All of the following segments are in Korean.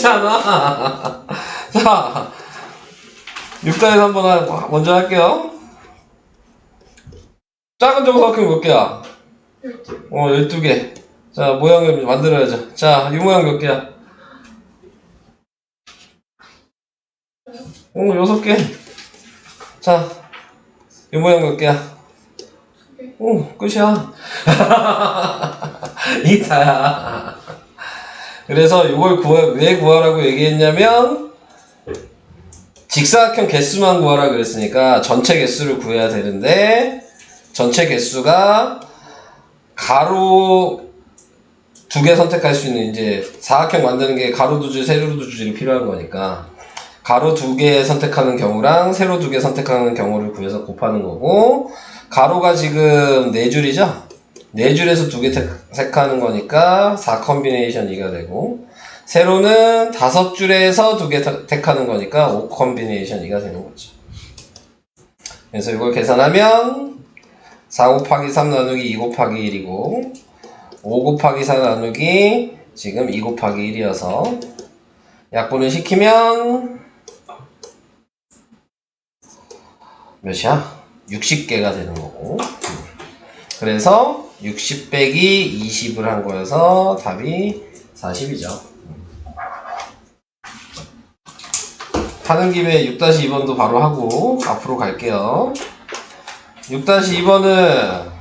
그렇지 않아. 자, 6-3번 먼저 할게요. 작은 정사각형 몇 개야? 12개. 자, 모양을 만들어야죠. 자, 이 모양 몇 개야? 6개. 자, 이 모양 몇 개야? 끝이야. 이다야. 그래서 이걸 왜 구하라고 얘기했냐면, 직사각형 개수만 구하라 그랬으니까 전체 개수를 구해야 되는데, 전체 개수가 가로 2개 선택할 수 있는, 이제 사각형 만드는 게 가로 2줄, 세로 2줄이 필요한 거니까 가로 2개 선택하는 경우랑 세로 2개 선택하는 경우를 구해서 곱하는 거고, 가로가 지금 4줄이죠? 4줄에서 2개 택하는 거니까 4컨비네이션 2가 되고, 세로는 5줄에서 2개 택하는 거니까 5컨비네이션 2가 되는 거죠. 그래서 이걸 계산하면 4 곱하기 3 나누기 2 곱하기 1이고, 5 곱하기 4 나누기 지금 2 곱하기 1이어서 약분을 시키면 몇이야? 60개가 되는 거고, 그래서 60 빼기 20을 한 거여서 답이 40이죠. 하는 김에 6-2번도 바로 하고 앞으로 갈게요. 6-2번은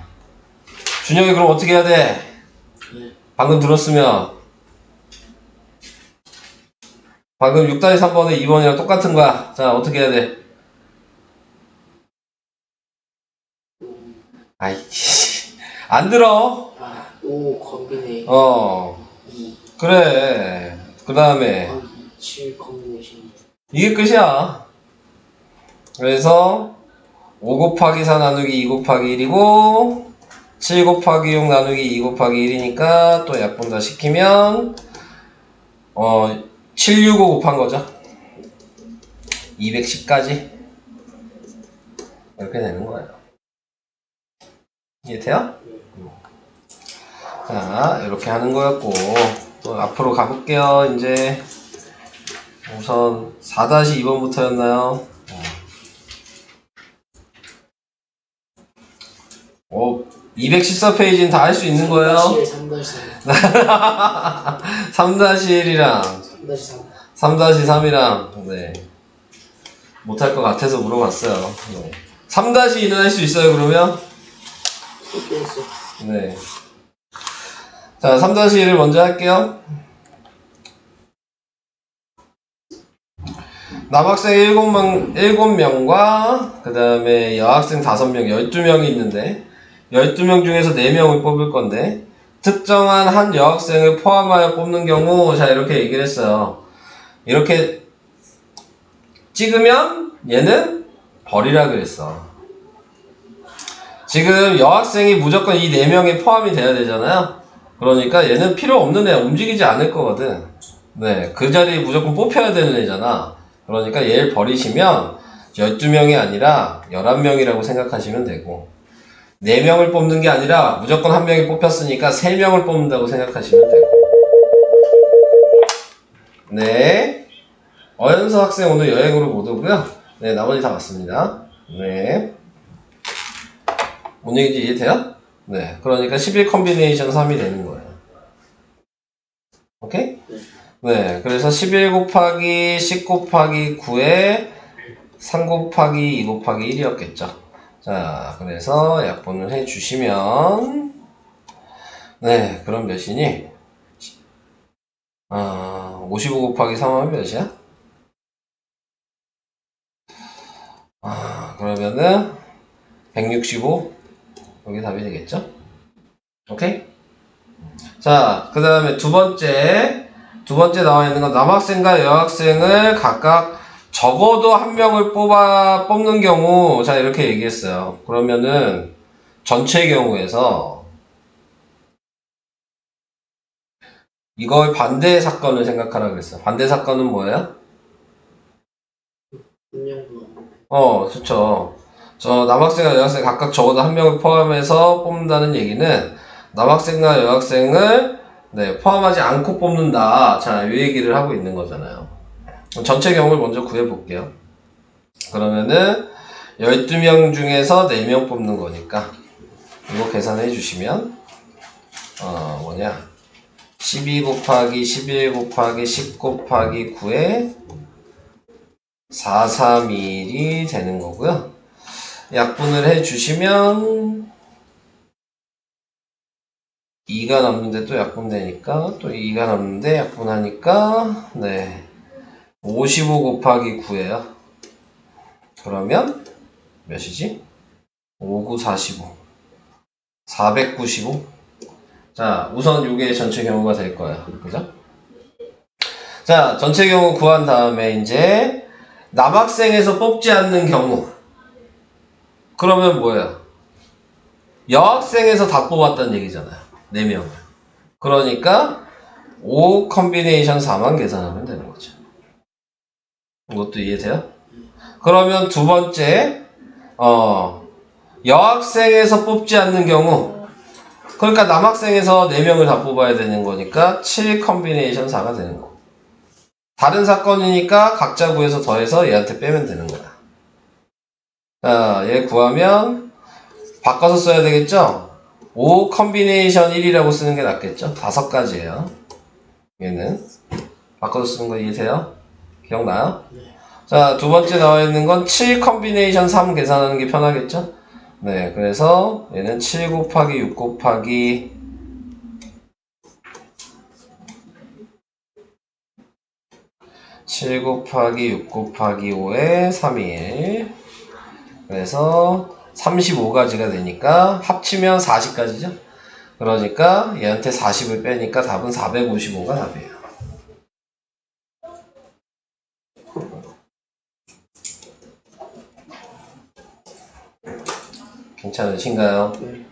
준영이 그럼 어떻게 해야 돼? 방금 들었으면 방금 6-3번에 2번이랑 똑같은 거야. 자, 어떻게 해야 돼? 아이, 안 들어. 5 컨비네이션 그래. 그 다음에 7 컨비네이션 이게 끝이야. 그래서 5 곱하기 4 나누기 2 곱하기 1이고, 7 곱하기 6 나누기 2 곱하기 1이니까 또 약분 다 시키면 765 곱한 거죠. 210까지 이렇게 되는 거예요. 이해돼요? 자, 이렇게 하는 거였고, 또 앞으로 가볼게요. 이제 우선 4-2번부터였나요? 214페이지는 다 할 수 있는 거예요. 3-1이랑 3-3이랑 네. 못할 것 같아서 물어봤어요. 네. 3-2는 할 수 있어요, 그러면? 네. 자, 3-1을 먼저 할게요. 남학생 7명과 그 다음에 여학생 5명, 12명이 있는데 12명 중에서 4명을 뽑을 건데, 특정한 한 여학생을 포함하여 뽑는 경우, 자, 이렇게 얘기를 했어요. 이렇게 찍으면 얘는 버리라 그랬어. 지금 여학생이 무조건 이 4명에 포함이 돼야 되잖아요. 그러니까 얘는 필요 없는 애야. 움직이지 않을 거거든. 네, 그 자리에 무조건 뽑혀야 되는 애잖아. 그러니까 얘를 버리시면 12명이 아니라 11명이라고 생각하시면 되고, 4명을 뽑는 게 아니라 무조건 1명이 뽑혔으니까 3명을 뽑는다고 생각하시면 되고. 네. 어연서 학생 오늘 여행으로 못 오고요. 네, 나머지 다 왔습니다. 네. 뭔 얘기인지 이해돼요? 네. 그러니까 11 컨비네이션 3이 되는 거예요. 오케이? 네. 그래서 11 곱하기 10 곱하기 9에 3 곱하기 2 곱하기 1이었겠죠. 자, 그래서 약분을 해주시면, 네, 그럼 몇이니? 55 곱하기 3하면 몇이야? 그러면은 165? 여기 답이 되겠죠? 오케이? 자, 그 다음에 두 번째 나와 있는 건 남학생과 여학생을 각각 적어도 1명을 뽑는 경우, 자, 이렇게 얘기했어요. 그러면은 전체 경우에서 이걸 반대 사건을 생각하라 그랬어. 반대 사건은 뭐예요? 좋죠. 저 남학생과 여학생 각각 적어도 1명을 포함해서 뽑는다는 얘기는 남학생과 여학생을 네, 포함하지 않고 뽑는다. 자, 이 얘기를 하고 있는 거잖아요. 전체 경우를 먼저 구해볼게요. 그러면은 12명 중에서 4명 뽑는 거니까 이거 계산해 주시면 뭐냐 12 곱하기 11 곱하기 10 곱하기 9에 431이 되는 거고요. 약분을 해 주시면 2가 남는데 또 약분되니까 또 2가 남는데 약분하니까 네 55 곱하기 9예요. 그러면 몇이지? 59, 45 495. 자, 우선 요게 전체 경우가 될 거예요. 그죠? 자, 전체 경우 구한 다음에 이제 남학생에서 뽑지 않는 경우. 그러면 뭐예요? 여학생에서 다 뽑았다는 얘기잖아요. 4명을. 그러니까 5 컨비네이션 4만 계산하면 되는 거죠. 이것도 이해돼요? 그러면 두 번째, 여학생에서 뽑지 않는 경우. 그러니까 남학생에서 4명을 다 뽑아야 되는 거니까 7 컨비네이션 4가 되는 거. 다른 사건이니까 각자 구해서 더해서 얘한테 빼면 되는 거야. 자, 얘 구하면 바꿔서 써야 되겠죠? 5 컨비네이션 1이라고 쓰는 게 낫겠죠? 5가지예요. 얘는 바꿔서 쓰는 거 이해돼요? 기억나요? 네. 자, 두 번째 나와 있는 건 7 컨비네이션 3 계산하는 게 편하겠죠? 네, 그래서 얘는 7 곱하기 6 곱하기 7 곱하기 6 곱하기 5에 3일. 그래서 35가지가 되니까 합치면 40가지죠? 그러니까 얘한테 40을 빼니까 답은 455가 답이에요. 괜찮으신가요? 네.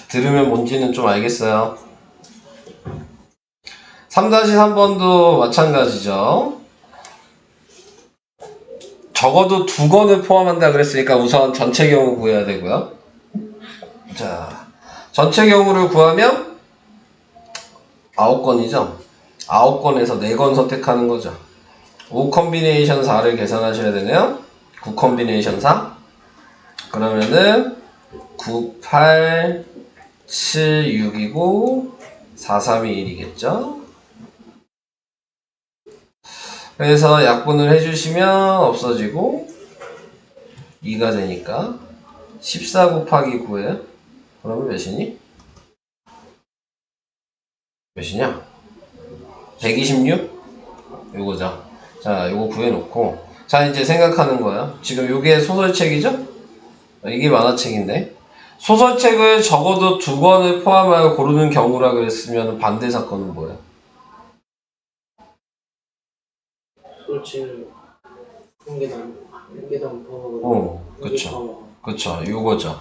들으면 뭔지는 좀 알겠어요. 3-3번도 마찬가지죠. 적어도 2건을 포함한다 그랬으니까 우선 전체 경우 구해야 되고요. 자, 전체 경우를 구하면 9건이죠. 9건에서 4건 선택하는 거죠. 5 컨비네이션 4를 계산하셔야 되네요. 9 컨비네이션 4. 그러면은 9, 8, 7, 6이고 4, 3이 1이겠죠. 그래서 약분을 해주시면 없어지고 2가 되니까 14 곱하기 9예요. 그러면 몇이니? 몇이냐? 126? 요거죠. 자, 요거 구해놓고 자, 이제 생각하는 거예요. 지금 요게 소설책이죠? 이게 만화책인데 소설책을 적어도 2권을 포함하여 고르는 경우라 그랬으면 반대 사건은 뭐예요? 소설책을 한 개당 포함하고 그쵸. 그쵸. 요거죠.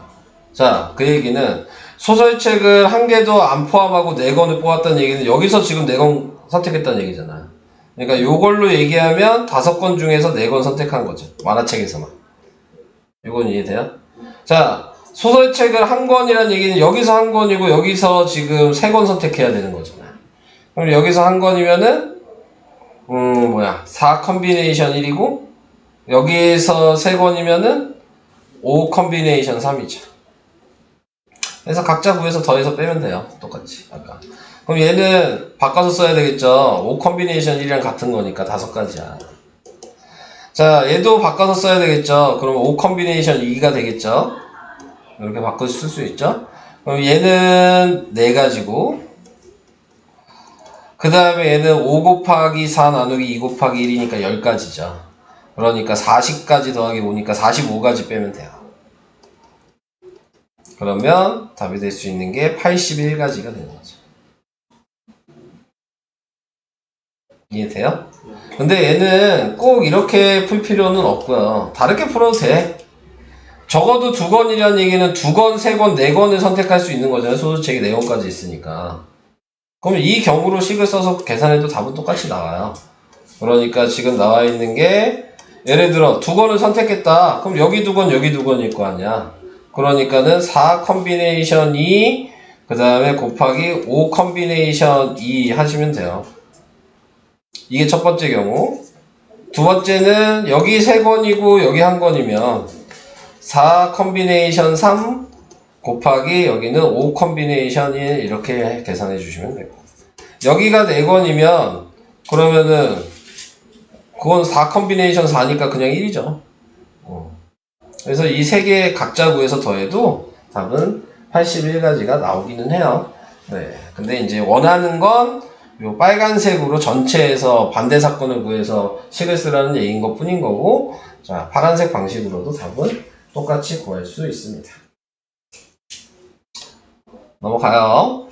자, 그 얘기는 소설책을 한 개도 안 포함하고 4권을 뽑았다는 얘기는 여기서 지금 4권 선택했다는 얘기잖아요. 그러니까 요걸로 얘기하면 5권 중에서 4권 선택한 거죠. 만화책에서만. 이건 이해돼요? 자, 소설책을 한 권이라는 얘기는 여기서 한 권이고 여기서 지금 3권 선택해야 되는 거잖아요. 그럼 여기서 한 권이면은 4 컨비네이션 1이고 여기에서 3권이면은 5 컨비네이션 3이죠. 그래서 각자 구해서 더해서 빼면 돼요. 똑같이 아까. 그럼 얘는 바꿔서 써야 되겠죠. 5 컨비네이션 1이랑 같은 거니까 5가지야. 자, 얘도 바꿔서 써야 되겠죠. 그럼 5 컨비네이션 2가 되겠죠. 이렇게 바꿔서 쓸 수 있죠. 그럼 얘는 4가지고 그 다음에 얘는 5 곱하기 4 나누기 2 곱하기 1이니까 10가지죠. 그러니까 40가지 더하기 5니까 45가지 빼면 돼요. 그러면 답이 될 수 있는 게 81가지가 되는 거죠. 이해돼요? 근데 얘는 꼭 이렇게 풀 필요는 없고요. 다르게 풀어도 돼. 적어도 2권이라는 얘기는 2권, 3권, 4권을 선택할 수 있는 거잖아요. 소수책이 4권까지 있으니까. 그럼 이 경우로 식을 써서 계산해도 답은 똑같이 나와요. 그러니까 지금 나와 있는 게 예를 들어 2권을 선택했다. 그럼 여기 2권, 여기 2권일 거 아니야. 그러니까는 4 컨비네이션 2 그 다음에 곱하기 5 컨비네이션 2 하시면 돼요. 이게 첫 번째 경우. 두 번째는 여기 3건이고 여기 1건이면 4 컨비네이션 3 곱하기 여기는 5 컨비네이션 1 이렇게 계산해 주시면 되고, 여기가 4건이면 그러면은 그건 4 컨비네이션 4니까 그냥 1이죠. 그래서 이 3개 각자 구해서 더해도 답은 81가지가 나오기는 해요. 네. 근데 이제 원하는 건 요 빨간색으로 전체에서 반대 사건을 구해서 식을 쓰라는 얘기인 것 뿐인 거고, 자, 파란색 방식으로도 답은 똑같이 구할 수 있습니다. 넘어가요.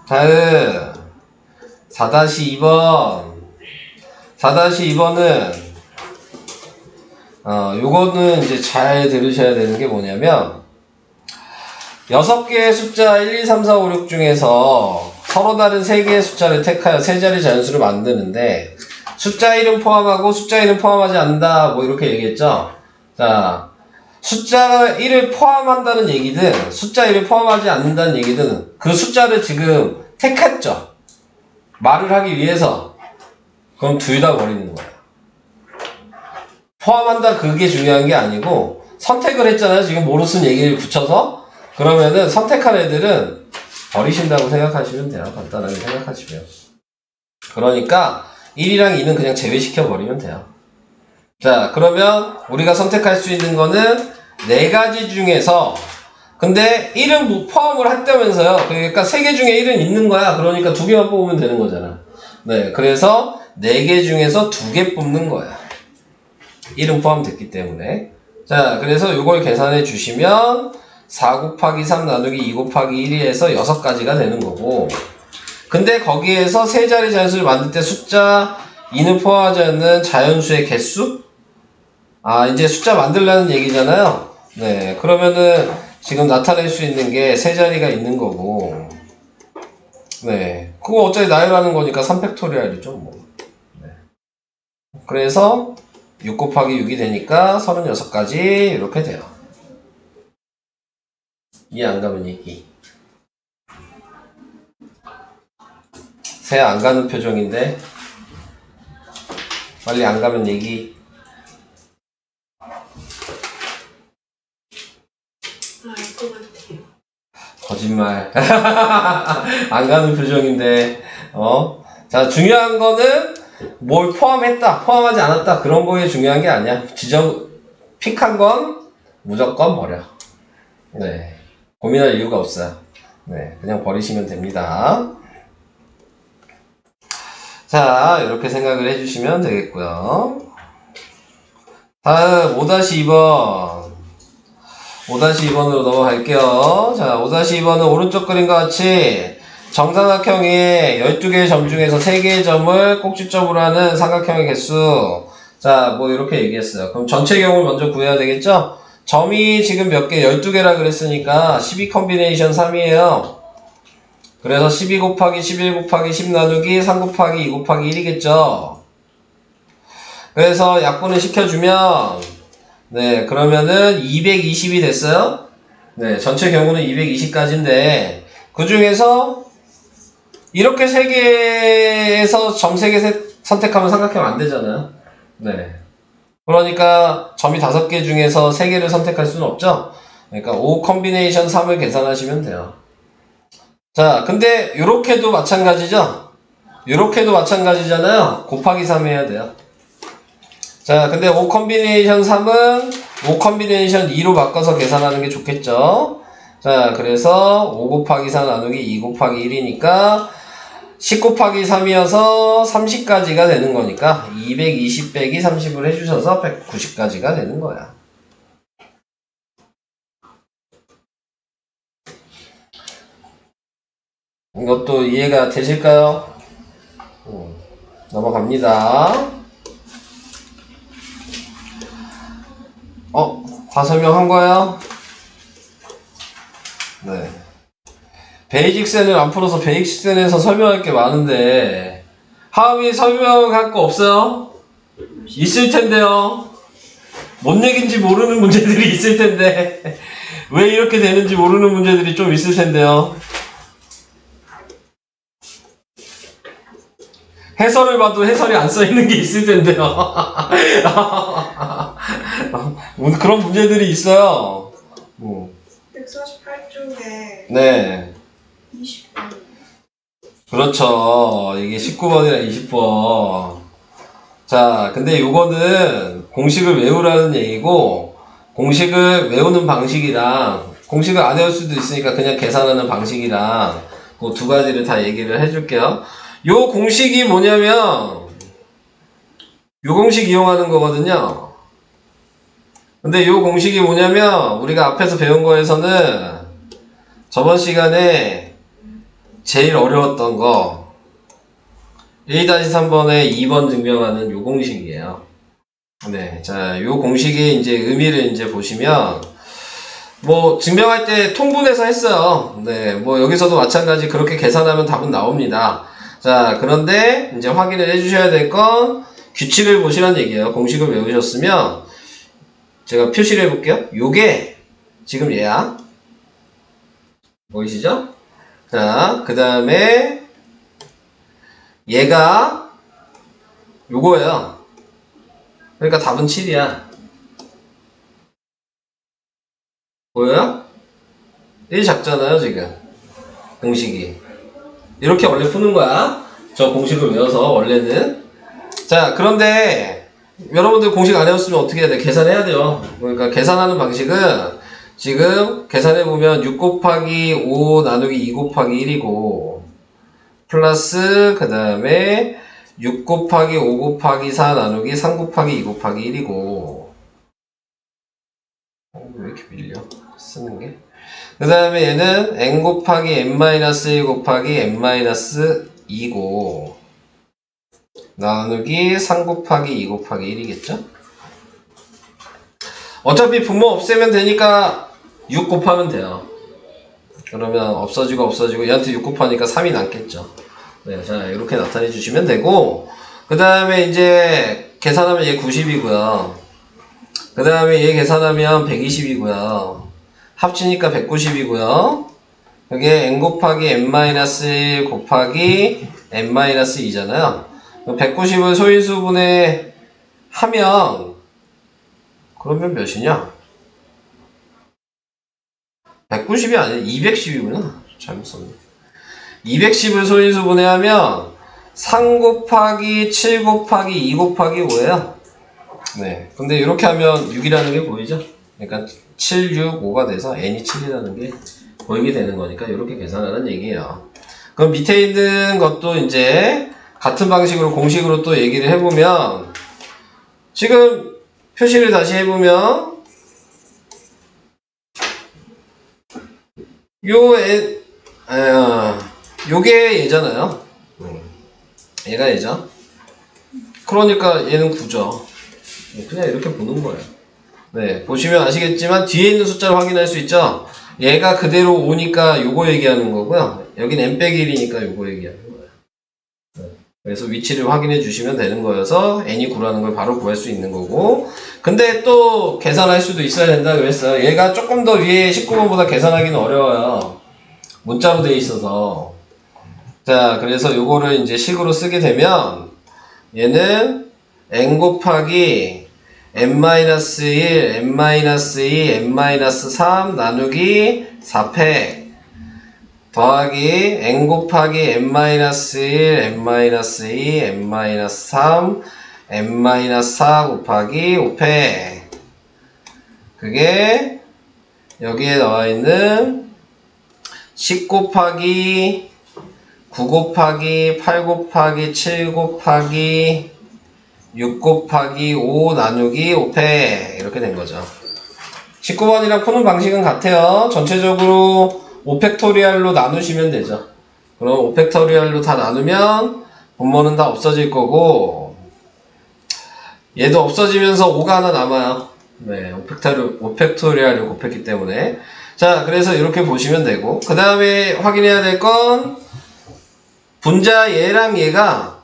다음 4-2번. 4-2번은 요거는 이제 잘 들으셔야 되는 게 뭐냐면, 6개의 숫자 1, 2, 3, 4, 5, 6 중에서 서로 다른 3개의 숫자를 택하여 세 자리 자연수를 만드는데, 숫자 1은 포함하고 숫자 1은 포함하지 않는다, 뭐 이렇게 얘기했죠. 자, 숫자 1을 포함한다는 얘기든 숫자 1을 포함하지 않는다는 얘기든 그 숫자를 지금 택했죠. 말을 하기 위해서. 그럼 둘 다 버리는 거야. 포함한다 그게 중요한 게 아니고 선택을 했잖아요. 지금 모르슨 얘기를 붙여서. 그러면은 선택한 애들은 버리신다고 생각하시면 돼요. 간단하게 생각하시면. 그러니까 1이랑 2는 그냥 제외시켜 버리면 돼요. 자, 그러면 우리가 선택할 수 있는 거는 4가지 중에서, 근데 1은 포함을 했다면서요. 그러니까 3개 중에 1은 있는 거야. 그러니까 2개만 뽑으면 되는 거잖아. 네, 그래서 4개 중에서 2개 뽑는 거야. 1은 포함됐기 때문에. 자, 그래서 이걸 계산해 주시면 4 곱하기 3 나누기 2 곱하기 1이 해서 6가지가 되는 거고, 근데 거기에서 세 자리 자연수를 만들 때 숫자 2는 포함하지 않는 자연수의 개수? 이제 숫자 만들라는 얘기잖아요. 네, 그러면은 지금 나타낼 수 있는 게 세 자리가 있는 거고, 네, 그거 어차피 나열하는 거니까 3팩토리얼이죠, 뭐. 네. 그래서 6 곱하기 6이 되니까 36가지 이렇게 돼요. 이해 안 가면 얘기. 새 안 가는 표정인데 빨리 안 가면 얘기. 알 것 같아요. 거짓말. 안 가는 표정인데. 자, 중요한 거는 뭘 포함했다, 포함하지 않았다, 그런 거에 중요한 게 아니야. 픽한 건 무조건 버려. 네, 고민할 이유가 없어요. 네, 그냥 버리시면 됩니다. 자, 이렇게 생각을 해주시면 되겠고요. 다음 5-2번. 5-2번으로 넘어갈게요. 자, 5-2번은 오른쪽 그림과 같이 정삼각형의 12개의 점 중에서 3개의 점을 꼭지점으로 하는 삼각형의 개수. 자, 뭐 이렇게 얘기했어요. 그럼 전체 경우를 먼저 구해야 되겠죠? 점이 지금 몇 개? 12개라 그랬으니까 12 컨비네이션 3이에요. 그래서 12 곱하기 11 곱하기 10 나누기 3 곱하기 2 곱하기 1이겠죠? 그래서 약분을 시켜주면, 네, 그러면은 220이 됐어요? 네, 전체 경우는 220까지인데, 그 중에서 이렇게 3개에서 점 3개 선택하면 삼각형 안 되잖아요? 네. 그러니까 점이 5개 중에서 3개를 선택할 수는 없죠? 그러니까 5 컨비네이션 3을 계산하시면 돼요. 자, 근데 요렇게도 마찬가지죠? 요렇게도 마찬가지잖아요? 곱하기 3 해야 돼요. 자, 근데 5 컨비네이션 3은 5 컨비네이션 2로 바꿔서 계산하는 게 좋겠죠? 자, 그래서 5 곱하기 4 나누기 2 곱하기 1이니까 10 곱하기 3이어서 30가지가 되는 거니까 220 빼기 30을 해주셔서 190가지가 되는 거야. 이것도 이해가 되실까요? 넘어갑니다. 다 설명한 거예요? 네. 베이직센을 안 풀어서 베이직센에서 설명할 게 많은데, 하음이 설명할 거 없어요? 있을 텐데요. 뭔 얘기인지 모르는 문제들이 있을 텐데 왜 이렇게 되는지 모르는 문제들이 좀 있을 텐데요. 해설을 봐도 해설이 안 써 있는 게 있을 텐데요. 그런 문제들이 있어요. 148쪽에 네. 20번. 그렇죠. 이게 19번이랑 20번. 자, 근데 요거는 공식을 외우라는 얘기고, 공식을 외우는 방식이랑, 공식을 안 외울 수도 있으니까 그냥 계산하는 방식이랑, 그 두 가지를 다 얘기를 해줄게요. 요 공식이 뭐냐면, 요 공식 이용하는 거거든요. 근데 요 공식이 뭐냐면, 우리가 앞에서 배운 거에서는, 저번 시간에 제일 어려웠던 거, 1-3번에 2번 증명하는 요 공식이에요. 네. 자, 요 공식의 이제 의미를 이제 보시면, 뭐, 증명할 때 통분해서 했어요. 네. 뭐, 여기서도 마찬가지 그렇게 계산하면 답은 나옵니다. 자, 그런데 이제 확인을 해주셔야 될 건, 규칙을 보시라는 얘기예요. 공식을 외우셨으면, 제가 표시를 해볼게요. 요게, 지금 얘야. 보이시죠? 자, 그 다음에, 얘가, 요거예요. 그러니까 답은 7이야. 보여요? 1 작잖아요, 지금. 공식이. 이렇게 원래 푸는 거야. 저 공식을 외워서, 원래는. 자, 그런데, 여러분들 공식 안 외웠으면 어떻게 해야 돼? 계산해야 돼요. 그러니까 계산하는 방식은, 지금 계산해보면 6 곱하기 5 나누기 2 곱하기 1이고, 플러스, 그 다음에, 6 곱하기 5 곱하기 4 나누기 3 곱하기 2 곱하기 1이고, 왜 이렇게 밀려? 쓰는 게? 그 다음에 얘는 n 곱하기 n-1 곱하기 n-2고 나누기 3 곱하기 2 곱하기 1이겠죠? 어차피 분모 없애면 되니까 6 곱하면 돼요. 그러면 없어지고 얘한테 6 곱하니까 3이 남겠죠. 네, 자 이렇게 나타내 주시면 되고 그 다음에 이제 계산하면 얘 90이고요. 그 다음에 얘 계산하면 120이고요. 합치니까 190이고요. 여기에 n 곱하기 n-1 곱하기 n-2잖아요. 190을 소인수분해 하면 그러면 몇이냐? 190이 아니라 210이구나. 잘못 썼네. 210을 소인수분해 하면 3 곱하기 7 곱하기 2 곱하기 5예요. 네. 근데 이렇게 하면 6이라는 게 보이죠? 그러니까 7, 6, 5가 돼서 n이 7이라는 게 보이게 되는 거니까 이렇게 계산하는 얘기예요. 그럼 밑에 있는 것도 이제 같은 방식으로 공식으로 또 얘기를 해보면 지금 표시를 다시 해보면 요게 얘잖아요. 얘가 얘죠. 그러니까 얘는 9죠. 그냥 이렇게 보는 거예요. 네, 보시면 아시겠지만 뒤에 있는 숫자를 확인할 수 있죠? 얘가 그대로 오니까 요거 얘기하는 거고요. 여긴 n-1이니까 요거 얘기하는 거예요. 네, 그래서 위치를 확인해 주시면 되는 거여서 n이 9라는 걸 바로 구할 수 있는 거고 근데 또 계산할 수도 있어야 된다 그랬어요. 얘가 조금 더 위에 19번보다 계산하기는 어려워요. 문자로 돼 있어서 자, 그래서 요거를 이제 식으로 쓰게 되면 얘는 n 곱하기 n-1, n-2, n-3 나누기 4팩 더하기 n 곱하기 n-1, n-2, n-3, n-4 곱하기 5팩 그게 여기에 나와있는 10 곱하기 9 곱하기 8 곱하기 7 곱하기 6 곱하기 5 나누기 5팩 이렇게 된 거죠. 19번이랑 푸는 방식은 같아요. 전체적으로 5팩토리얼로 나누시면 되죠. 그럼 5팩토리얼로 다 나누면 분모는 다 없어질 거고 얘도 없어지면서 5가 하나 남아요. 네, 5팩토리얼을 곱했기 때문에 자, 그래서 이렇게 보시면 되고 그 다음에 확인해야 될 건 분자 얘랑 얘가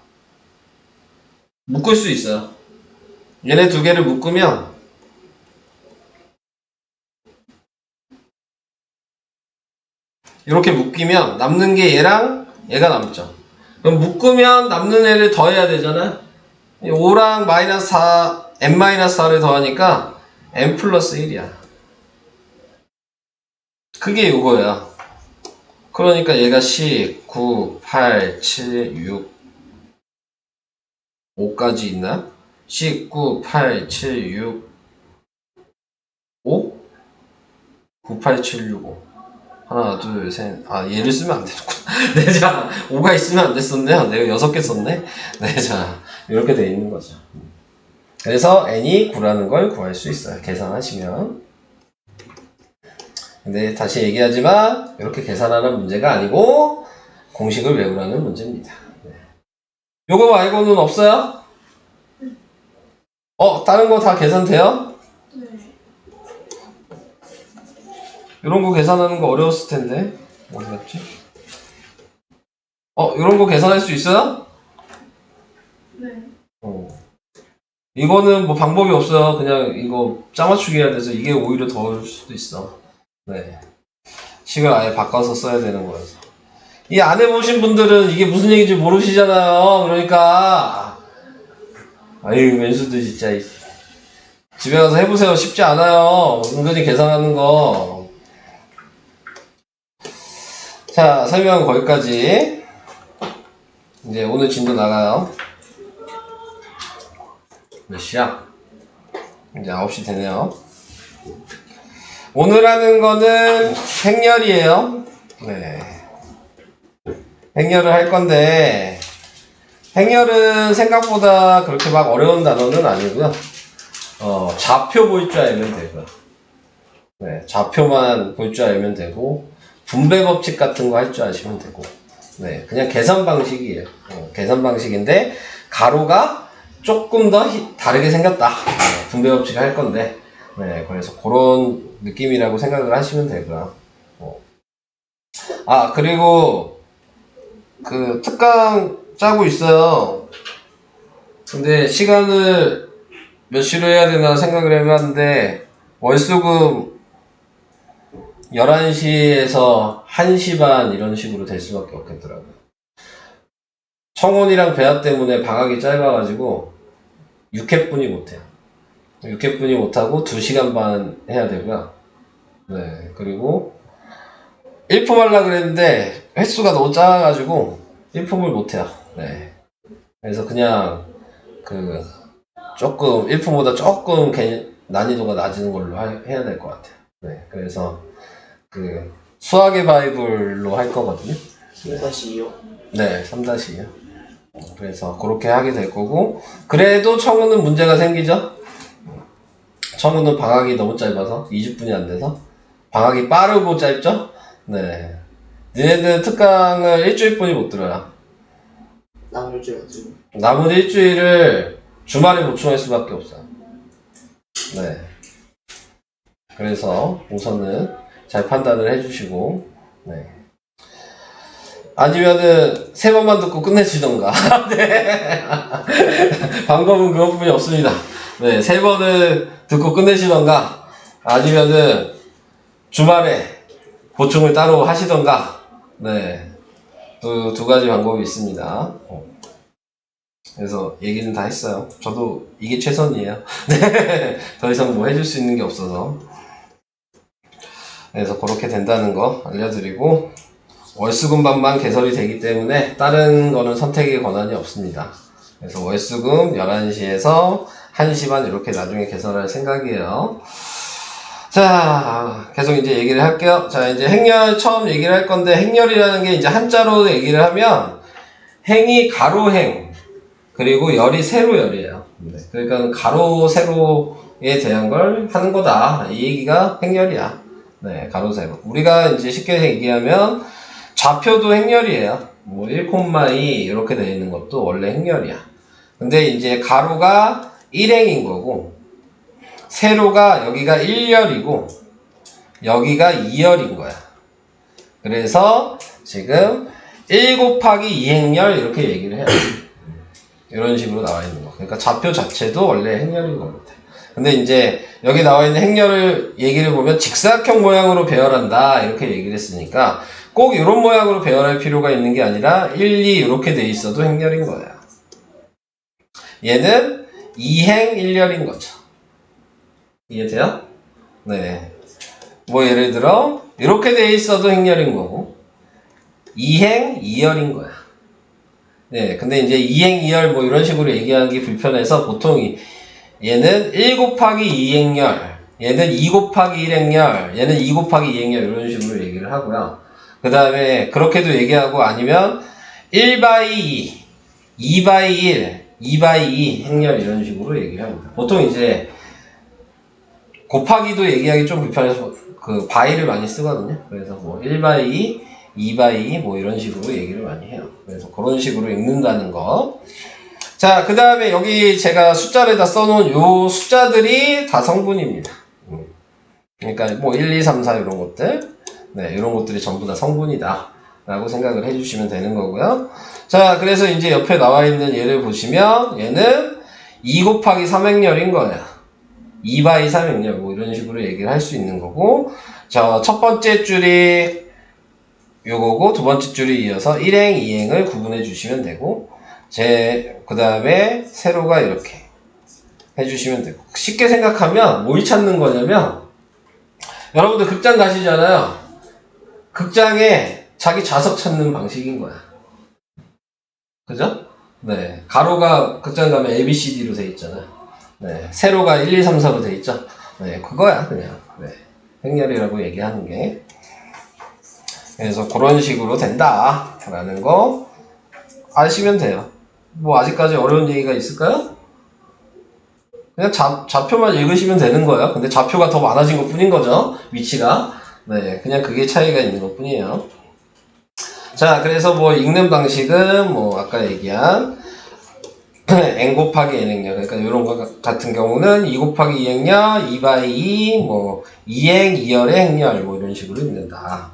묶을 수 있어요. 얘네 두 개를 묶으면 이렇게 묶이면 남는 게 얘랑 얘가 남죠. 그럼 묶으면 남는 애를 더해야 되잖아. 5랑 마이너스 4, n-4를 더하니까 n 플러스 1이야. 그게 이거야. 그러니까 얘가 10, 9, 8, 7, 6, 5까지 있나? 10, 9, 8, 7, 6, 5? 9, 8, 7, 6, 5. 하나, 둘, 셋. 아, 얘를 쓰면 안 되는구나. 네, 자, 5가 있으면 안 됐었네요. 내가 6개 썼네. 네, 자, 이렇게 돼 있는 거죠. 그래서 n이 9라는 걸 구할 수 있어요. 계산하시면. 근데 다시 얘기하지만, 이렇게 계산하는 문제가 아니고, 공식을 외우라는 문제입니다. 네. 요거 말고는 없어요? 다른 거 다 계산돼요? 네. 이런 거 계산하는 거 어려웠을 텐데. 어디 갔지? 이런 거 계산할 수 있어요? 네. 이거는 뭐 방법이 없어요. 그냥 이거 짜맞추기 해야 돼서 이게 오히려 더 어려울 수도 있어. 네. 식을 아예 바꿔서 써야 되는 거여서. 이 안 해보신 분들은 이게 무슨 얘기인지 모르시잖아요. 그러니까. 아유, 왼수들 진짜. 집에 가서 해보세요. 쉽지 않아요. 은근히 계산하는 거. 자, 설명은 거기까지. 이제 오늘 진도 나가요. 몇 시야? 이제 9시 되네요. 오늘 하는 거는 행렬이에요. 네. 행렬을 할 건데, 행렬은 생각보다 그렇게 막 어려운 단어는 아니고요. 좌표 볼 줄 알면 되고요. 네, 좌표만 볼 줄 알면 되고, 분배 법칙 같은 거 할 줄 아시면 되고, 네, 그냥 계산 방식이에요. 계산 방식인데, 가로가 조금 더 다르게 생겼다. 네, 분배 법칙 할 건데, 네, 그래서 그런 느낌이라고 생각을 하시면 되고요. 그리고, 특강 짜고 있어요. 근데 시간을 몇 시로 해야 되나 생각을 해봤는데, 월수금 11시에서 1시 반 이런 식으로 될 수밖에 없겠더라고요. 청혼이랑 배합 때문에 방학이 짧아가지고 6회분이 못해요. 6회분이 못하고 2시간 반 해야 되고요. 네, 그리고 1품 하려고 그랬는데 횟수가 너무 작아가지고 1품을 못해요. 네. 그래서 그냥 조금 1품보다 조금 난이도가 낮은 걸로 해야 될 것 같아요. 네, 그래서 수학의 바이블로 할 거거든요. 3-2요? 네, 3-2요. 그래서 그렇게 하게 될 거고, 그래도 청우는 문제가 생기죠? 청우는 방학이 너무 짧아서 20분이 안 돼서 방학이 빠르고 짧죠? 네. 니네들 특강을 일주일뿐이 못 들어요. 남은 일주일 어떻게? 남은 일주일을 주말에 보충할 수밖에 없어요. 네. 그래서 우선은 잘 판단을 해주시고, 네. 아니면은 3번만 듣고 끝내시던가. 네. 방법은 그것뿐이 없습니다. 네, 3번을 듣고 끝내시던가, 아니면은 주말에 보충을 따로 하시던가. 네, 두 가지 방법이 있습니다. 그래서 얘기는 다 했어요. 저도 이게 최선이에요. 네, 더 이상 뭐 해줄 수 있는 게 없어서. 그래서 그렇게 된다는 거 알려드리고, 월수금반만 개설이 되기 때문에 다른 거는 선택의 권한이 없습니다. 그래서 월수금 11시에서 1시 반 이렇게 나중에 개설할 생각이에요. 자, 계속 이제 얘기를 할게요. 자, 이제 행렬 처음 얘기를 할 건데, 행렬이라는 게 이제 한자로 얘기를 하면 행이 가로행, 그리고 열이 세로열이에요. 그러니까 가로 세로에 대한 걸 하는 거다. 이 얘기가 행렬이야. 네, 가로 세로. 우리가 이제 쉽게 얘기하면 좌표도 행렬이에요. 뭐 1,2 이렇게 되어 있는 것도 원래 행렬이야. 근데 이제 가로가 1행인 거고, 세로가 여기가 1열이고 여기가 2열인 거야. 그래서 지금 1 곱하기 2행렬 이렇게 얘기를 해요. 이런 식으로 나와 있는 거. 그러니까 좌표 자체도 원래 행렬인 겁니다. 근데 이제 여기 나와 있는 행렬을 얘기를 보면 직사각형 모양으로 배열한다 이렇게 얘기를 했으니까 꼭 이런 모양으로 배열할 필요가 있는 게 아니라 1, 2 이렇게 돼 있어도 행렬인 거야. 얘는 2행 1열인 거죠. 이해돼요? 네. 뭐 예를 들어 이렇게 돼 있어도 행렬인 거고 2행 2열인 거야. 네. 근데 이제 2행 2열 뭐 이런 식으로 얘기하기 불편해서 보통 얘는 1 곱하기 2행열, 얘는 2 곱하기 1행열, 얘는 2 곱하기 2행열 이런 식으로 얘기를 하고요. 그 다음에 그렇게도 얘기하고 아니면 1바이 2, 2바이 1, 2바이 2 행렬 이런 식으로 얘기를 합니다. 보통 이제 곱하기도 얘기하기 좀 불편해서 그 바이를 많이 쓰거든요. 그래서 뭐 1바이 2, 2바이 2 뭐 이런 식으로 얘기를 많이 해요. 그래서 그런 식으로 읽는다는 거. 자, 그 다음에 여기 제가 숫자에다 써놓은 요 숫자들이 다 성분입니다. 그러니까 뭐 1, 2, 3, 4 이런 것들. 네, 이런 것들이 전부 다 성분이다. 라고 생각을 해주시면 되는 거고요. 자, 그래서 이제 옆에 나와 있는 얘를 보시면 얘는 2 곱하기 3행렬인 거야. 2바이 3행렬 뭐 이런 식으로 얘기를 할 수 있는 거고 자, 첫 번째 줄이 요거고 두 번째 줄이 이어서 1행, 2행을 구분해 주시면 되고 그 다음에 세로가 이렇게 해주시면 되고 쉽게 생각하면 뭘 찾는 거냐면 여러분들 극장 가시잖아요. 극장에 자기 좌석 찾는 방식인 거야. 그죠? 네. 가로가 극장 가면 ABCD로 돼 있잖아요. 네. 세로가 1, 2, 3, 4로 돼 있죠? 네. 그거야, 그냥. 네. 행렬이라고 얘기하는 게. 그래서 그런 식으로 된다. 라는 거 아시면 돼요. 뭐, 아직까지 어려운 얘기가 있을까요? 그냥 좌표만 읽으시면 되는 거예요. 근데 좌표가 더 많아진 것 뿐인 거죠. 위치가. 네. 그냥 그게 차이가 있는 것 뿐이에요. 자, 그래서 뭐 읽는 방식은 뭐 아까 얘기한 n 곱하기 n행렬 그러니까 이런 거 같은 경우는 2 곱하기 2행렬, 2바이 2, 뭐 2행 2열의 행렬 뭐 이런 식으로 읽는다.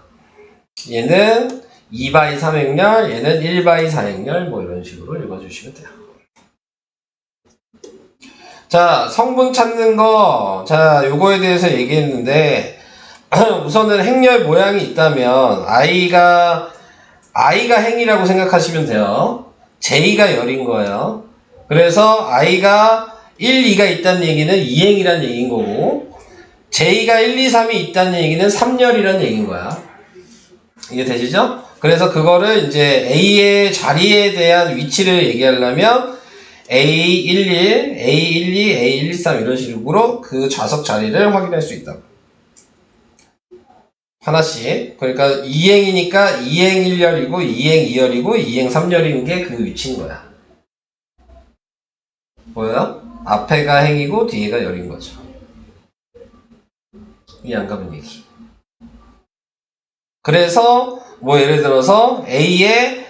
얘는 2바이 3행렬, 얘는 1바이 4행렬 뭐 이런 식으로 읽어주시면 돼요. 자, 성분 찾는 거, 자, 요거에 대해서 얘기했는데 우선은 행렬 모양이 있다면 i가 행이라고 생각하시면 돼요. j가 열인 거예요. 그래서 i가 1, 2가 있다는 얘기는 2행이라는 얘기인 거고 j가 1, 2, 3이 있다는 얘기는 3열이라는 얘기인 거야. 이게 되시죠? 그래서 그거를 이제 a의 자리에 대한 위치를 얘기하려면 A11, A12, A113 이런 식으로 그 좌석 자리를 확인할 수 있다. 하나씩. 그러니까 2행이니까 2행 1열이고 2행 2열이고 2행 3열인 게 그 위치인 거야. 보여요? 앞에가 행이고 뒤에가 열인 거죠. 이해 안 가면 얘기. 그래서 뭐 예를 들어서 A에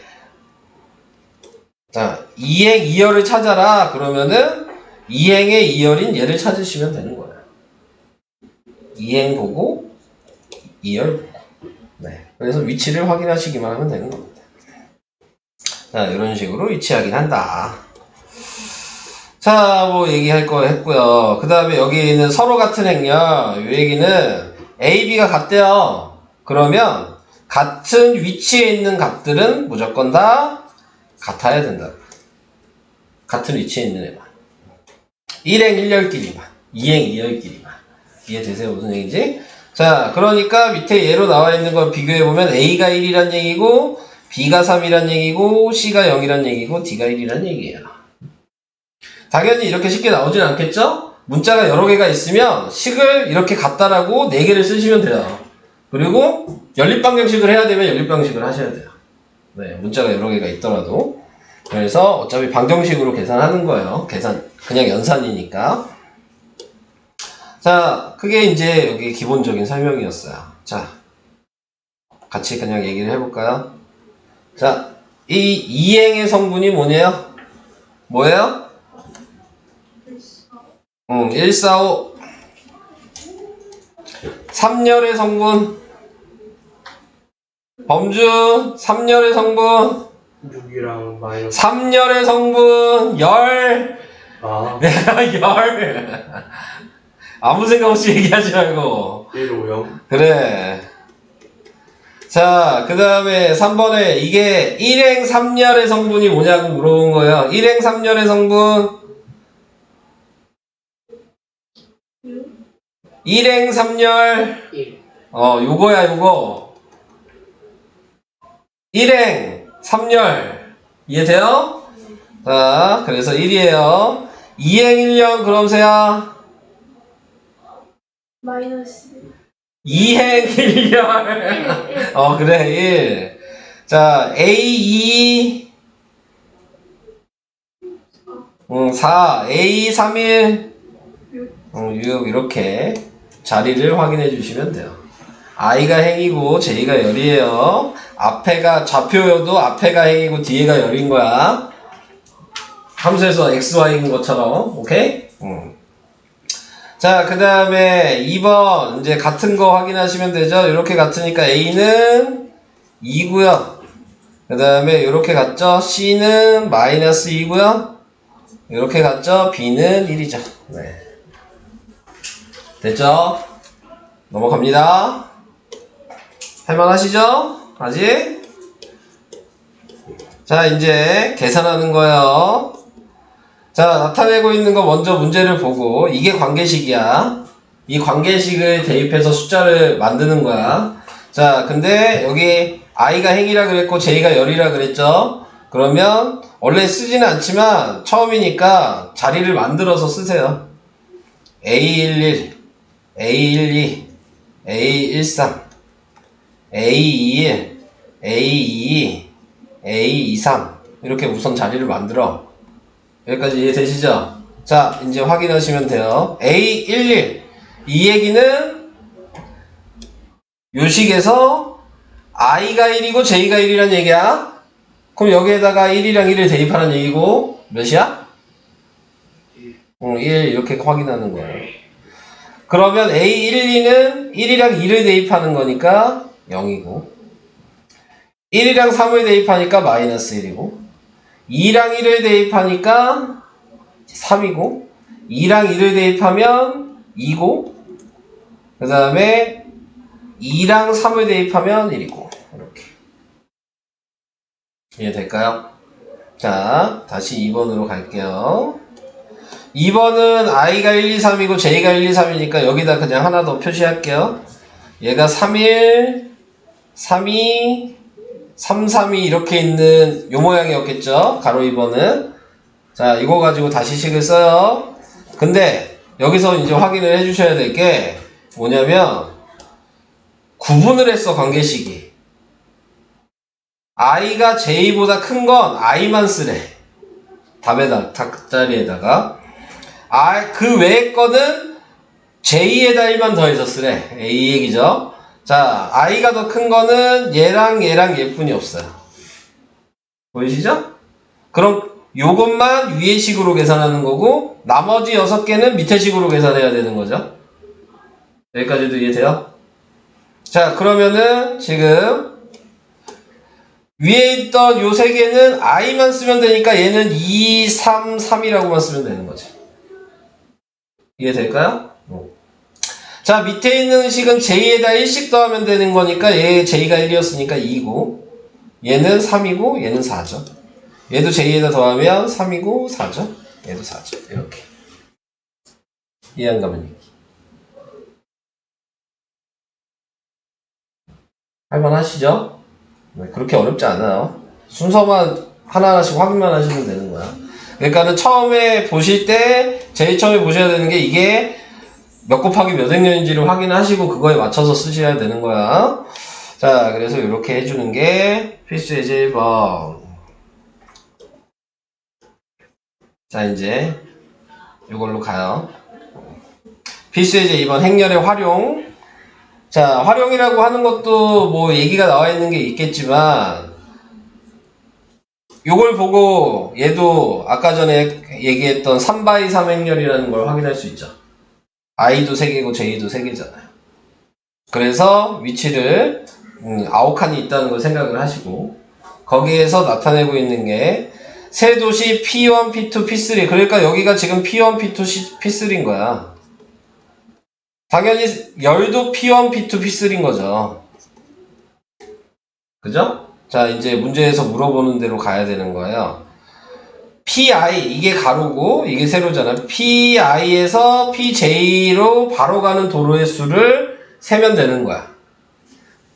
자 2행 2열을 찾아라 그러면은 2행의 2열인 얘를 찾으시면 되는 거예요. 2행 보고 2열 보고. 네. 그래서 위치를 확인하시기만 하면 되는 겁니다. 자, 이런 식으로 위치 확인한다. 자, 뭐 얘기할 거 했고요. 그 다음에 여기 있는 서로 같은 행렬, 이 얘기는 A, B가 같대요. 그러면 같은 위치에 있는 값들은 무조건 다 같아야 된다. 같은 위치에 있는 애만. 1행 1열끼리만, 2행 2열끼리만. 이해되세요? 무슨 얘기지? 자, 그러니까 밑에 예로 나와 있는 걸 비교해보면 A가 1이란 얘기고 B가 3이란 얘기고 C가 0이란 얘기고 D가 1이란 얘기예요. 당연히 이렇게 쉽게 나오진 않겠죠? 문자가 여러 개가 있으면 식을 이렇게 갖다라고 4개를 쓰시면 돼요. 그리고 연립방정식을 해야 되면 연립방정식을 하셔야 돼요. 네, 문자가 여러 개가 있더라도. 그래서 어차피 방정식으로 계산하는 거예요. 그냥 연산이니까. 자, 그게 이제 여기 기본적인 설명이었어요. 자, 같이 그냥 얘기를 해볼까요? 자, 이 2행의 성분이 뭐냐요? 뭐예요? 145. 3열의 성분. 범주, 3열의 성분. 6이랑 마이너스 3열의 성분, 열. 열. 아무 생각 없이 얘기하지 말고. 1, 5, 0 그래. 자, 그 다음에 3번에 이게 1행 3열의 성분이 뭐냐고 물어본 거예요. 1행 3열의 성분. 1행 3열. 1. 요거야, 요거. 1행 3열. 이해돼요? 자, 그래서 1이에요. 2행 1열, 그럼 세야. 마이너스 2행 1열. 그래, 1. 자, A2. 4. A31. 6. 이렇게 자리를 확인해 주시면 돼요. I가 행이고 J가 열이에요. 앞에가 좌표여도 앞에가 행이고 뒤에가 열인 거야. 함수에서 XY인 것처럼. 오케이? 자, 그 다음에 2번 이제 같은 거 확인하시면 되죠. 이렇게 같으니까 A는 2고요. 그 다음에 이렇게 같죠. C는 마이너스 2고요. 이렇게 같죠. B는 1이죠. 네. 됐죠? 넘어갑니다. 할만하시죠? 아직? 자, 이제 계산하는 거예요. 자, 나타내고 있는 거 먼저 문제를 보고, 이게 관계식이야. 이 관계식을 대입해서 숫자를 만드는 거야. 자, 근데 여기 I가 행이라 그랬고 J가 열이라 그랬죠? 그러면 원래 쓰지는 않지만 처음이니까 자리를 만들어서 쓰세요. A11, A12, A13, A21, A22, A23 이렇게 우선 자리를 만들어. 여기까지 이해되시죠? 자, 이제 확인하시면 돼요. A11 이 얘기는 요식에서 I가 1이고 J가 1이란 얘기야. 그럼 여기에다가 1이랑 1을 대입하는 얘기고 몇이야? 1 이렇게 확인하는 거예요. 그러면 A12는 1이랑 2를 대입하는 거니까 0이고 1이랑 3을 대입하니까 마이너스 1이고 2랑 1을 대입하니까 3이고 2랑 1을 대입하면 2고 그 다음에 2랑 3을 대입하면 1이고 이렇게 이해될까요? 자, 다시 2번으로 갈게요. 2번은 I가 1, 2, 3이고 J가 1, 2, 3이니까 여기다 그냥 하나 더 표시할게요. 얘가 3, 1, 3, 2, 3, 3이 이렇게 있는 요 모양이었겠죠? 가로 2번은. 자, 이거 가지고 다시 식을 써요. 근데 여기서 이제 확인을 해주셔야 될 게 뭐냐면 구분을 했어, 관계식이. I가 J보다 큰 건 I만 쓰래. 답자리에다가. 그 외의 거는 J에다 1만 더해서 쓰래. A 얘기죠. 자, I가 더 큰 거는 얘랑 얘뿐이 없어요. 보이시죠? 그럼 요것만 위의 식으로 계산하는 거고 나머지 6개는 밑에 식으로 계산해야 되는 거죠. 여기까지도 이해돼요? 자, 그러면은 지금 위에 있던 요 3개는 I만 쓰면 되니까 얘는 2, 3, 3이라고만 쓰면 되는 거지. 이해될까요? 자, 밑에 있는 식은 J에다 1씩 더하면 되는 거니까 얘 J가 1이었으니까 2고 얘는 3이고 얘는 4죠. 얘도 J에다 더하면 3이고 4죠. 얘도 4죠. 이렇게. 이해 안 가면 얘기. 할만하시죠? 네, 그렇게 어렵지 않아요. 순서만 하나하나씩 확인만 하시면 되는 거야. 그러니까는 처음에 보실 때 제일 처음에 보셔야 되는 게 이게 몇 곱하기 몇 행렬인지를 확인하시고 그거에 맞춰서 쓰셔야 되는 거야. 자, 그래서 이렇게 해주는 게 필수 예제 1번. 자, 이제 이걸로 가요. 필수 예제 2번 행렬의 활용. 자, 활용이라고 하는 것도 뭐 얘기가 나와 있는 게 있겠지만 요걸 보고 얘도 아까 전에 얘기했던 3x3 행렬이라는 걸 확인할 수 있죠. I도 3개고 J도 3개잖아요. 그래서 위치를 9칸이 있다는 걸 생각을 하시고 거기에서 나타내고 있는 게 세 도시 P1, P2, P3 그러니까 여기가 지금 P1, P2, P3인 거야. 당연히 열도 P1, P2, P3인 거죠. 그죠? 자, 이제 문제에서 물어보는 대로 가야 되는 거예요. PI, 이게 가로고, 이게 세로잖아. PI에서 PJ로 바로 가는 도로의 수를 세면 되는 거야.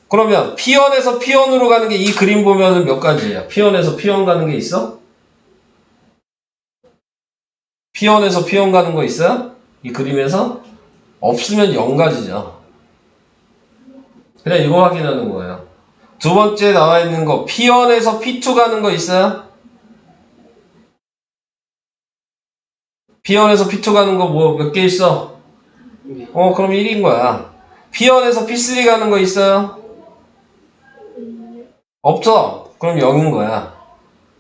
그러면 P1에서 P1으로 가는 게 이 그림 보면은 몇 가지예요? P1에서 P1 가는 게 있어? P1에서 P1 가는 거 있어요? 이 그림에서? 없으면 0가지죠. 그냥 이거 확인하는 거예요. 두 번째 나와 있는 거, P1에서 P2 가는 거 있어요? P1에서 P2 가는 거 뭐 몇 개 있어? 그럼 1인 거야. P1에서 P3 가는 거 있어요? 없죠? 그럼 0인 거야.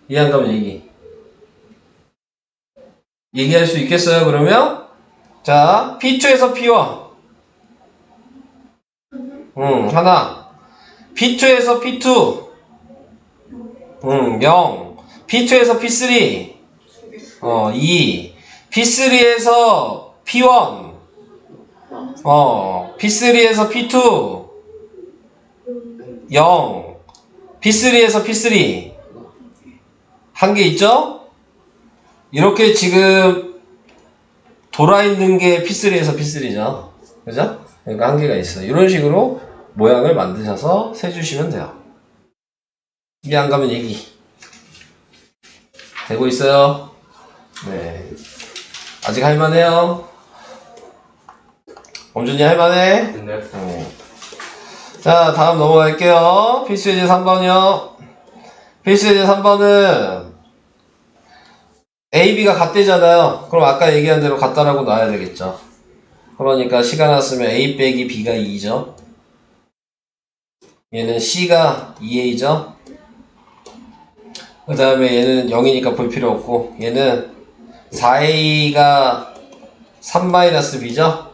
이해 안 가면 얘기할 수 있겠어요, 그러면? 자, P2에서 P1. 하나. P2에서 P2. 0. P2에서 P3. 2. P3에서 P1. P3에서 P2. 0. P3에서 P3. 한 개 있죠? 이렇게 지금 돌아 있는 게 P3에서 P3죠. 그죠? 그러니까 한 개가 있어요. 이런 식으로 모양을 만드셔서 세주시면 돼요. 이해 안 가면 되고 있어요? 네. 아직 할만해요? 범준이 할만해? 네. 자, 다음 넘어갈게요. 필수 예제 3번이요. 필수 예제 3번은 A, B가 같대잖아요. 그럼 아까 얘기한 대로 같다라고 놔야 되겠죠. 그러니까 시간 왔으면 A 빼기 B가 2죠. 얘는 C가 2A죠. 그 다음에 얘는 0이니까 볼 필요 없고, 얘는 4A가 3-B죠.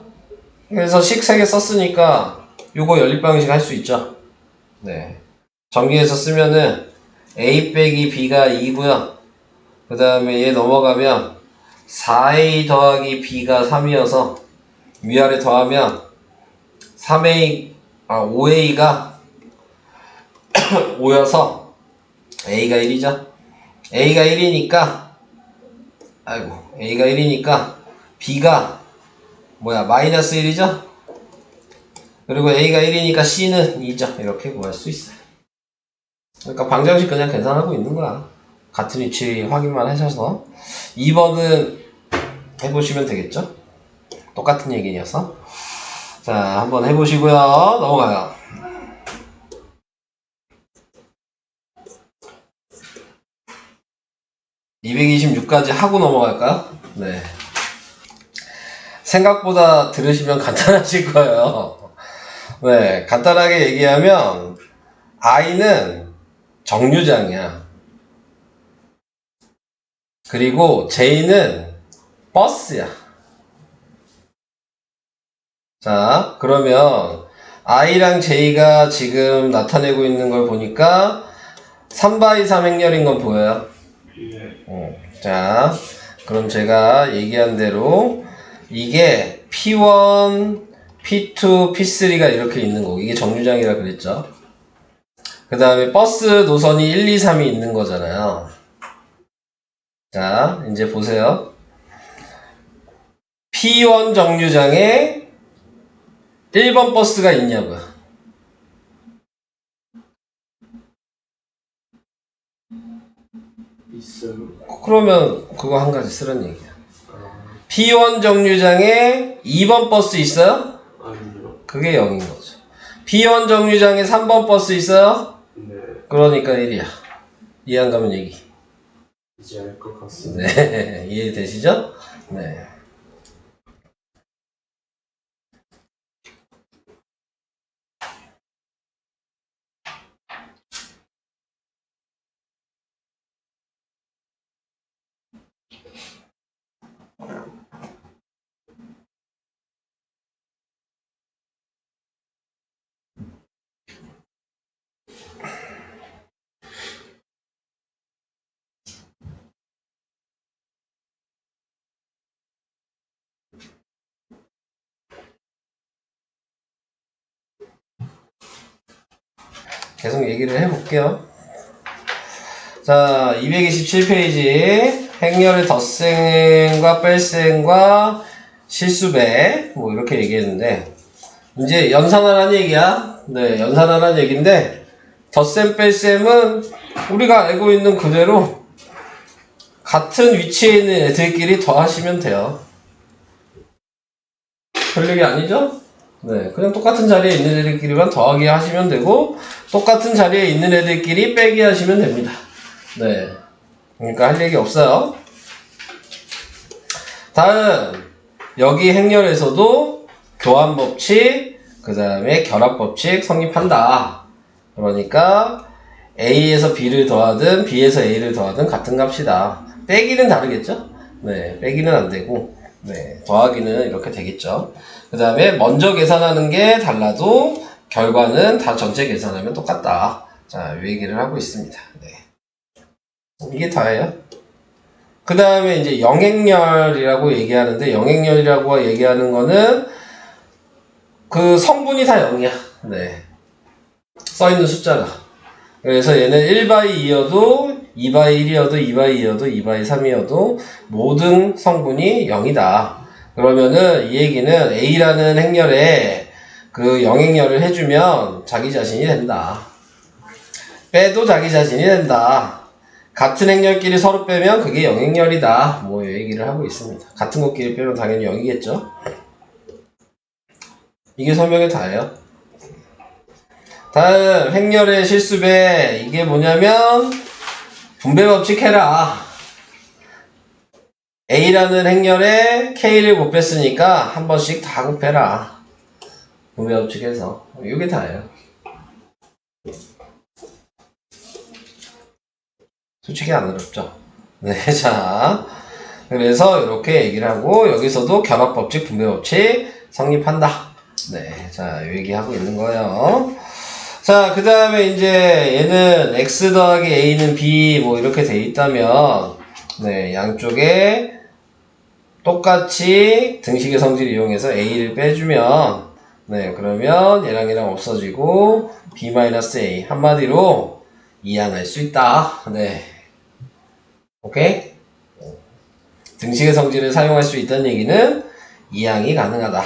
그래서 식 3개 썼으니까 요거 연립방식 할 수 있죠. 네. 전기에서 쓰면은 A 빼기 B가 2고요. 그 다음에 얘 넘어가면 4A 더하기 B가 3이어서 위아래 더하면 5A가 5여서 A가 1이죠. A가 1이니까 A가 1이니까 B가 마이너스 1이죠. 그리고 A가 1이니까 C는 2죠. 이렇게 구할 수 있어요. 그러니까 방정식 그냥 계산하고 있는 거야. 같은 위치 확인만 하셔서 2번은 해보시면 되겠죠? 똑같은 얘기여서. 자, 한번 해보시고요. 넘어가요. 226까지 하고 넘어갈까요? 네. 생각보다 들으시면 간단하실 거예요. 네, 간단하게 얘기하면 I는 정류장이야. 그리고 J는 버스야. 자, 그러면 I랑 J가 지금 나타내고 있는 걸 보니까 3x3 행렬인 건 보여요? 자, 그럼 제가 얘기한 대로 이게 P1, P2, P3가 이렇게 있는 거고, 이게 정류장이라 그랬죠. 그 다음에 버스 노선이 1, 2, 3이 있는 거잖아요. 자, 이제 보세요. P1 정류장에 1번 버스가 있냐고요. 있어요. 그러면 그거 한 가지 쓰라는 얘기야. P1 정류장에 2번 버스 있어요? 아니요. 그게 0인 거죠. P1 정류장에 3번 버스 있어요? 네. 그러니까 1이야. 이해 안 가면 이제 알 것 같습니다. 네, 이해되시죠? 네. 계속 얘기를 해볼게요. 자, 227페이지. 행렬의 덧셈과 뺄셈과 실수배. 뭐, 이렇게 얘기했는데, 이제 연산하라는 얘기야. 네, 연산하라는 얘기인데, 덧셈, 뺄셈은 우리가 알고 있는 그대로 같은 위치에 있는 애들끼리 더하시면 돼요. 별 얘기 아니죠? 네, 그냥 똑같은 자리에 있는 애들끼리만 더하기 하시면 되고, 똑같은 자리에 있는 애들끼리 빼기 하시면 됩니다. 네. 그러니까 할 얘기 없어요. 다음, 여기 행렬에서도 교환법칙, 그 다음에 결합법칙 성립한다. 그러니까 A에서 B를 더하든 B에서 A를 더하든 같은 값이다. 빼기는 다르겠죠? 네, 빼기는 안 되고, 네, 더하기는 이렇게 되겠죠. 그 다음에 먼저 계산하는 게 달라도 결과는 다 전체 계산하면 똑같다. 자, 이 얘기를 하고 있습니다. 네. 이게 다예요. 그 다음에 이제 영행렬이라고 얘기하는데, 영행렬이라고 얘기하는 거는 그 성분이 다 0이야. 네. 써있는 숫자가. 그래서 얘는 1/2여도, 2/1이어도, 2/2여도, 2/3이어도 모든 성분이 0이다. 그러면은 이 얘기는 A라는 행렬에 그 영행렬을 해주면 자기 자신이 된다. 빼도 자기 자신이 된다. 같은 행렬끼리 서로 빼면 그게 영행렬이다. 뭐 이 얘기를 하고 있습니다. 같은 것끼리 빼면 당연히 0이겠죠. 이게 설명이 다예요. 다음 행렬의 실수배. 이게 뭐냐면 분배법칙 해라. A라는 행렬에 K를 곱했으니까 한 번씩 다 곱해라. 분배법칙 해서. 이게 다예요. 솔직히 안 어렵죠. 네, 자. 그래서 이렇게 얘기를 하고, 여기서도 결합법칙, 분배법칙 성립한다. 네, 자, 이 얘기하고 있는 거예요. 자, 그 다음에 이제 얘는 X 더하기 A는 B 뭐 이렇게 돼 있다면, 네, 양쪽에 똑같이 등식의 성질을 이용해서 A를 빼주면, 네, 그러면 얘랑 얘랑 없어지고, B-A. 한마디로 이항할 수 있다. 네. 오케이? 등식의 성질을 사용할 수 있다는 얘기는 이항이 가능하다.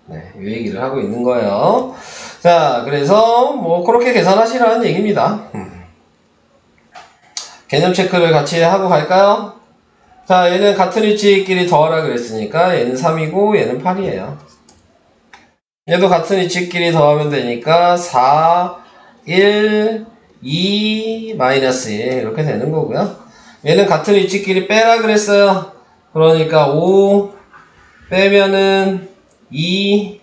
네, 이 얘기를 하고 있는 거예요. 자, 그래서 뭐 그렇게 계산하시라는 얘기입니다. 개념 체크를 같이 하고 갈까요? 자, 얘는 같은 위치끼리 더하라 그랬으니까 얘는 3이고 얘는 8이에요. 얘도 같은 위치끼리 더하면 되니까 4, 1, 2, 마이너스 1 이렇게 되는 거고요. 얘는 같은 위치끼리 빼라 그랬어요. 그러니까 5 빼면은 2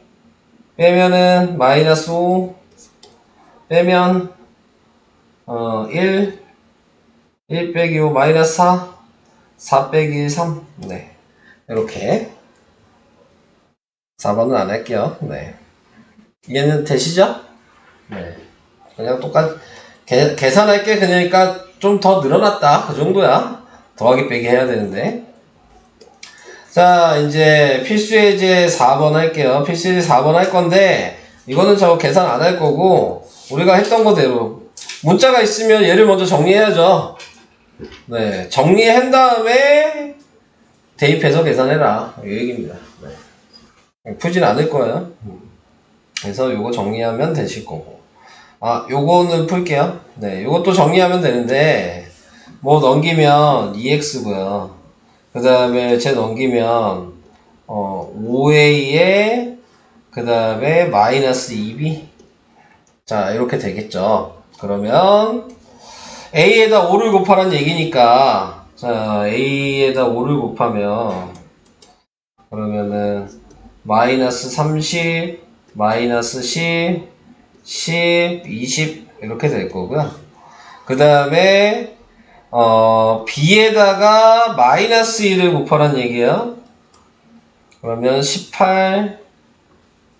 빼면은 마이너스 5 빼면 1 빼기 5 마이너스 4 빼기 1 3 네, 이렇게 4번은 안 할게요. 네, 얘는 되시죠? 네, 그냥 똑같 계산할 게 그러니까 좀 더 늘어났다 그 정도야. 더하기 빼기 해야 되는데. 자, 이제 필수예제 4번 할게요. 필수예제 4번 할 건데 이거는 저 계산 안 할 거고 우리가 했던 거대로 문자가 있으면 얘를 먼저 정리해야죠. 네, 정리한 다음에 대입해서 계산해라 이 얘기입니다. 네. 풀진 않을 거예요. 그래서 요거 정리하면 되실 거고, 아, 요거는 풀게요. 네, 요것도 정리하면 되는데 뭐 넘기면 2x고요. 그 다음에 제 넘기면 5a에 그 다음에 마이너스 2b. 자, 이렇게 되겠죠. 그러면 a에다 5를 곱하라는 얘기니까, 자, a에다 5를 곱하면 그러면은 마이너스 30, 마이너스 10, 10, 20 이렇게 될 거고요. 그 다음에 b에다가 마이너스 1을 곱하라는 얘기예요. 그러면 18,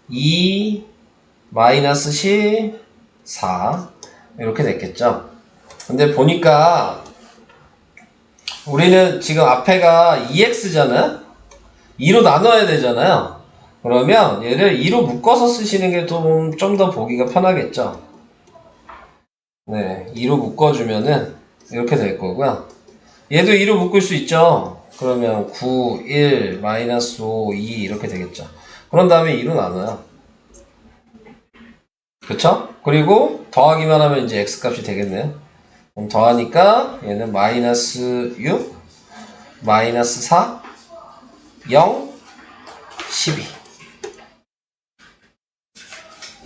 2, 마이너스 10, 4 이렇게 됐겠죠. 근데 보니까 우리는 지금 앞에가 2x잖아요. 2로 나눠야 되잖아요. 그러면 얘를 2로 묶어서 쓰시는 게 좀 더 보기가 편하겠죠. 네, 2로 묶어주면은 이렇게 될 거고요. 얘도 2로 묶을 수 있죠. 그러면 9, 1, 마이너스 5, 2 이렇게 되겠죠. 그런 다음에 2로 나눠요. 그쵸? 그리고 더하기만 하면 이제 x값이 되겠네요. 그럼 더하니까 얘는 마이너스 6, 마이너스 4, 0, 12.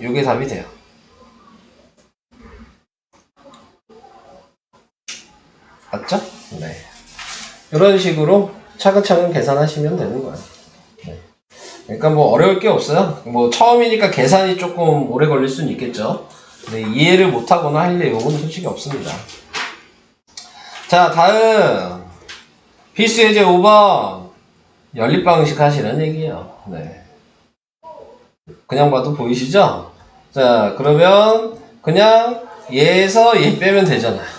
요게 답이 돼요. 맞죠? 네. 이런 식으로 차근차근 계산하시면 되는 거예요. 네. 그러니까 뭐 어려울 게 없어요. 뭐 처음이니까 계산이 조금 오래 걸릴 수는 있겠죠. 근데 이해를 못하거나 할 내용은 솔직히 없습니다. 자, 다음 필수 예제 5번 연립방식 하시는 얘기예요. 네. 그냥 봐도 보이시죠? 자, 그러면 그냥 얘에서 얘 빼면 되잖아요.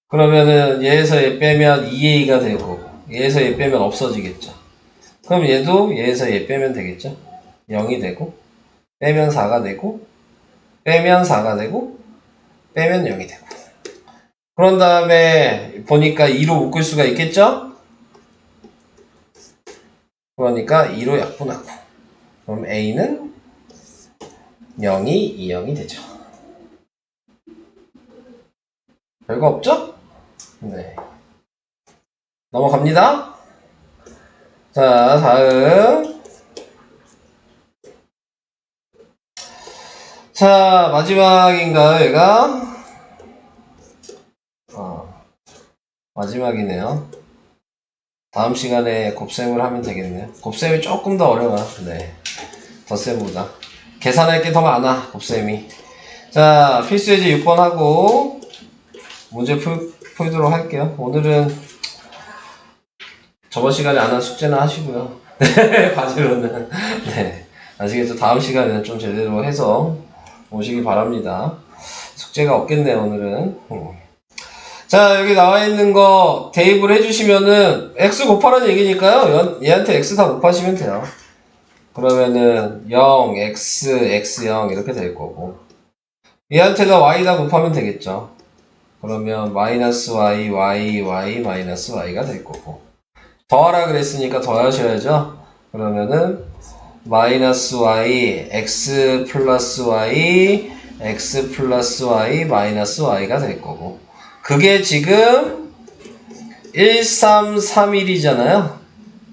그러면은 얘에서 얘 빼면 2a가 되고 얘에서 얘 빼면 없어지겠죠. 그럼 얘도 얘에서 얘 빼면 되겠죠. 0이 되고 빼면 4가 되고 빼면 4가 되고 빼면 0이 되고 그런 다음에 보니까 2로 묶을 수가 있겠죠. 그러니까 2로 약분하고 그럼 a는 0이 2,0이 되죠. 별거 없죠? 네. 넘어갑니다. 자, 다음. 자, 마지막인가요, 얘가? 마지막이네요. 다음 시간에 곱셈을 하면 되겠네요. 곱셈이 조금 더 어려워요. 네. 덧셈보다. 계산할 게 더 많아, 곱셈이. 자, 필수예제 6번 하고, 문제 풀도록 할게요. 오늘은 저번 시간에 안 한 숙제는 하시고요. 네, 과제로는. 네. 아시겠죠? 다음 시간에는 좀 제대로 해서 오시기 바랍니다. 숙제가 없겠네요, 오늘은. 자, 여기 나와 있는 거 대입을 해주시면은 x 곱하라는 얘기니까요. 얘한테 x 다 곱하시면 돼요. 그러면은 0, x, x0 이렇게 될 거고 얘한테가 y 다 곱하면 되겠죠. 그러면 마이너스 y, y, y, 마이너스 y가 될 거고 더하라 그랬으니까 더하셔야죠. 그러면은 마이너스 y, x 플러스 y, x 플러스 y, 마이너스 y가 될 거고 그게 지금 1331이잖아요.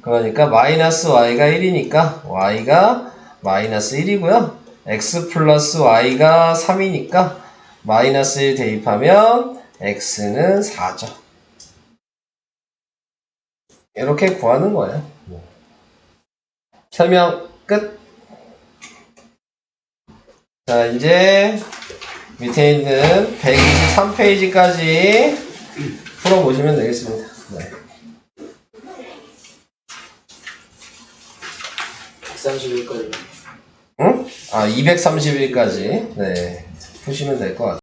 그러니까 마이너스 y가 1이니까 y가 마이너스 1이고요. x 플러스 y가 3이니까 마이너스 1 대입하면 x는 4죠. 이렇게 구하는 거예요. 설명 끝. 자, 이제 밑에 있는 123페이지까지 풀어보시면 되겠습니다. 네. 131까지. 응? 231까지. 네. 푸시면 될 것 같아요.